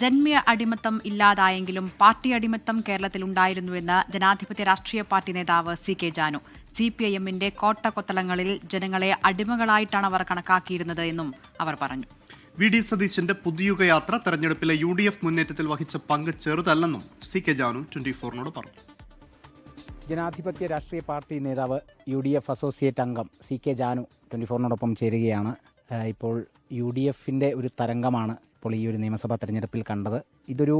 ജന്മിയ അടിമത്തം ഇല്ലാതായെങ്കിലും പാർട്ടി അടിമത്തം കേരളത്തിലുണ്ടായിരുന്നുവെന്ന് ജനാധിപത്യ രാഷ്ട്രീയ പാർട്ടി നേതാവ് CK ജാനു. CPIM-ന്റെ കോട്ടകൊത്തളങ്ങളിൽ ജനങ്ങളെ അടിമകളായിട്ടാണ് അവർ കണക്കാക്കിയിരുന്നത് എന്നും അവർ പറഞ്ഞു. VD സതീശന്റെ പുതുയുഗ യാത്ര തെരഞ്ഞെടുപ്പിലെ UDF മുന്നേറ്റത്തിൽ വഹിച്ച പങ്ക് ചെറുതല്ലെന്നും CK ജാനു 24-നോട് പറഞ്ഞു. ജനാധിപത്യ രാഷ്ട്രീയ പാർട്ടി നേതാവ് UDF അസോസിയേറ്റ് അംഗം CK ജാനു 24-നോടൊപ്പം ചേരുകയാണ്. ഇപ്പോൾ UDF-ന്റെ ഒരു തരംഗമാണ് ഇപ്പോൾ ഈ ഒരു നിയമസഭാ തെരഞ്ഞെടുപ്പിൽ കണ്ടത്. ഇതൊരു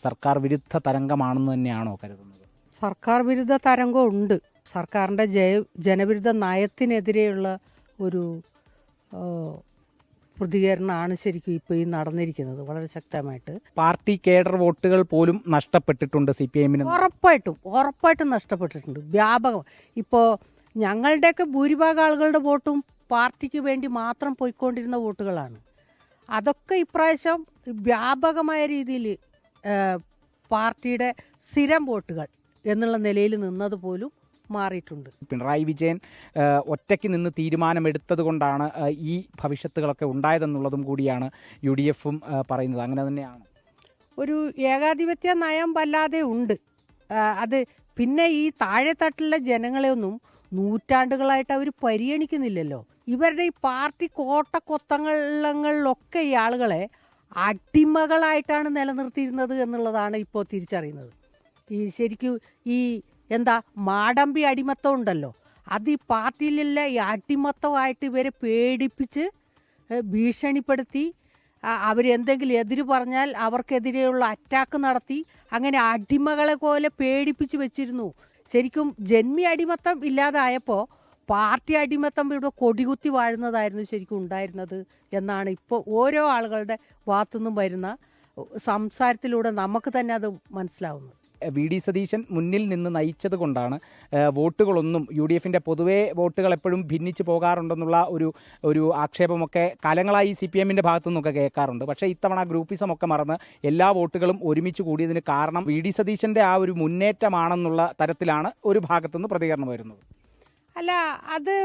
സർക്കാർ വിരുദ്ധ തരംഗമാണെന്ന് തന്നെയാണോ കരുതുന്നത്? സർക്കാർ വിരുദ്ധ തരംഗം ഉണ്ട്. സർക്കാരിൻ്റെ ജനവിരുദ്ധ നയത്തിനെതിരെയുള്ള ഒരു പ്രതികരണമാണ് ശരിക്കും ഇപ്പോൾ ഈ നടന്നിരിക്കുന്നത് വളരെ ശക്തമായിട്ട്. പാർട്ടി കേഡർ വോട്ടുകൾ പോലും നഷ്ടപ്പെട്ടിട്ടുണ്ട് CPIM-ന്. ഉറപ്പായിട്ടും നഷ്ടപ്പെട്ടിട്ടുണ്ട്. വ്യാപകം. ഇപ്പോൾ ഞങ്ങളുടെയൊക്കെ ഭൂരിഭാഗം ആളുകളുടെ വോട്ടും പാർട്ടിക്ക് വേണ്ടി മാത്രം പോയിക്കൊണ്ടിരുന്ന വോട്ടുകളാണ്. അതൊക്കെ ഇപ്രാവശ്യം വ്യാപകമായ രീതിയിൽ പാർട്ടിയുടെ സ്ഥിരം വോട്ടുകൾ എന്നുള്ള നിലയിൽ നിന്നത് പോലും മാറിയിട്ടുണ്ട്. പിണറായി വിജയൻ ഒറ്റയ്ക്ക് നിന്ന് തീരുമാനമെടുത്തത് കൊണ്ടാണ് ഈ ഭവിഷ്യത്തുകളൊക്കെ ഉണ്ടായതെന്നുള്ളതും കൂടിയാണ് UDF-ഉം പറയുന്നത്. അങ്ങനെ തന്നെയാണ്. ഒരു ഏകാധിപത്യ നയം വല്ലാതെ ഉണ്ട്. അത് പിന്നെ ഈ താഴെത്തട്ടിലുള്ള ജനങ്ങളെയൊന്നും നൂറ്റാണ്ടുകളായിട്ട് അവർ പരിഗണിക്കുന്നില്ലല്ലോ. ഇവരുടെ ഈ പാർട്ടി കോട്ടക്കൊത്തങ്ങളിലൊക്കെ ഈ ആളുകളെ അടിമകളായിട്ടാണ് നിലനിർത്തിയിരുന്നത് എന്നുള്ളതാണ് ഇപ്പോൾ തിരിച്ചറിയുന്നത്. ഈ ശരിക്കും ഈ മാടമ്പി അടിമത്തം ഉണ്ടല്ലോ, അത് ഈ പാർട്ടിയിലുള്ള ഈ അടിമത്തമായിട്ട് ഇവരെ പേടിപ്പിച്ച് ഭീഷണിപ്പെടുത്തി അവരെന്തെങ്കിലും എതിര് പറഞ്ഞാൽ അവർക്കെതിരെയുള്ള അറ്റാക്ക് നടത്തി അങ്ങനെ അടിമകളെ പോലെ പേടിപ്പിച്ച് വെച്ചിരുന്നു. ശരിക്കും ജന്മി അടിമത്തം ഇല്ലാതായപ്പോൾ പാർട്ടി അടിമത്തം ഇവിടെ കൊടികുത്തി വാഴുന്നതായിരുന്നു ശരിക്കും ഉണ്ടായിരുന്നത് എന്നാണ് ഇപ്പോൾ ഓരോ ആളുകളുടെ ഭാഗത്തുനിന്നും വരുന്ന സംസാരത്തിലൂടെ നമുക്ക് തന്നെ അത് മനസ്സിലാവുന്നത്. VD സതീശൻ മുന്നിൽ നിന്ന് നയിച്ചത് കൊണ്ടാണ് വോട്ടുകളൊന്നും UDF-ന്റെ പൊതുവേ വോട്ടുകൾ എപ്പോഴും ഭിന്നിച്ച് പോകാറുണ്ടെന്നുള്ള ഒരു ആക്ഷേപമൊക്കെ കാലങ്ങളായി CPM-ന്റെ ഭാഗത്തു നിന്നൊക്കെ കേൾക്കാറുണ്ട്. പക്ഷേ ഇത്തവണ ഗ്രൂപ്പിസമൊക്കെ മറന്ന് എല്ലാ വോട്ടുകളും ഒരുമിച്ച് കൂടിയതിന് കാരണം VD സതീശന്റെ ആ ഒരു മുന്നേറ്റമാണെന്നുള്ള തരത്തിലാണ് ഒരു ഭാഗത്തുനിന്ന് പ്രതികരണം വരുന്നത്. അല്ല, അത്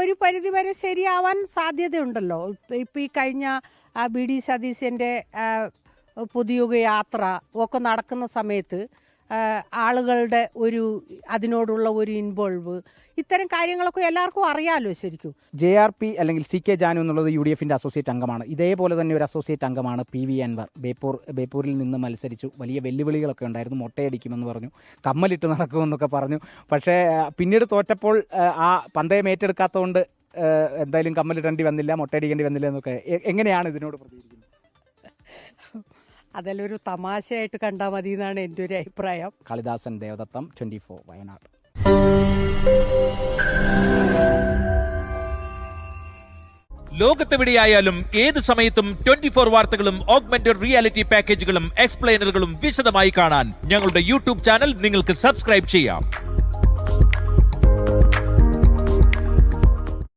ഒരു പരിധിവരെ ശരിയാവാൻ സാധ്യതയുണ്ടല്ലോ. ഇപ്പോൾ ഈ കഴിഞ്ഞ VD സതീശൻ്റെ പുതുയുഗ യാത്ര ഒക്കെ നടക്കുന്ന സമയത്ത് ആളുകളുടെ അതിനോടുള്ള ഒരു ഇൻവോൾവ്, ഇത്തരം കാര്യങ്ങളൊക്കെ എല്ലാവർക്കും അറിയാമല്ലോ. ശരിക്കും JRP അല്ലെങ്കിൽ CK ജാനു എന്നുള്ളത് UDF-ന്റെ അസോസിയേറ്റ് അംഗമാണ്. ഇതേപോലെ തന്നെ ഒരു അസോസിയേറ്റ് അംഗമാണ് PV അൻവർ. ബേപ്പൂരിൽ നിന്ന് മത്സരിച്ചു. വലിയ വെല്ലുവിളികളൊക്കെ ഉണ്ടായിരുന്നു. മൊട്ടയടിക്കുമെന്ന് പറഞ്ഞു, കമ്മലിട്ട് നടക്കുമെന്നൊക്കെ പറഞ്ഞു. പക്ഷേ പിന്നീട് തോറ്റപ്പോൾ ആ പന്തയം ഏറ്റെടുക്കാത്തതുകൊണ്ട് എന്തായാലും കമ്മലിടേണ്ടി വന്നില്ല, മൊട്ടയടിക്കേണ്ടി വന്നില്ല എന്നൊക്കെ. എങ്ങനെയാണ് ഇതിനോട് പ്രതികരിക്കുന്നത്? അതിലൊരു തമാശയായിട്ട് കണ്ടാൽ മതി എന്നാണ് എൻ്റെ ഒരു അഭിപ്രായം. കാളിദാസൻ ദേവദത്തം, 24 വയനാട്. ലോകത്തെവിടെയായാലും ഏത് സമയത്തും 24 വാർത്തകളും ഓഗ്മെന്റഡ് റിയാലിറ്റി പാക്കേജുകളും എക്സ്പ്ലെയിനറുകളും വിശദമായി കാണാൻ ഞങ്ങളുടെ YouTube ചാനൽ നിങ്ങൾക്ക് സബ്സ്ക്രൈബ് ചെയ്യാം.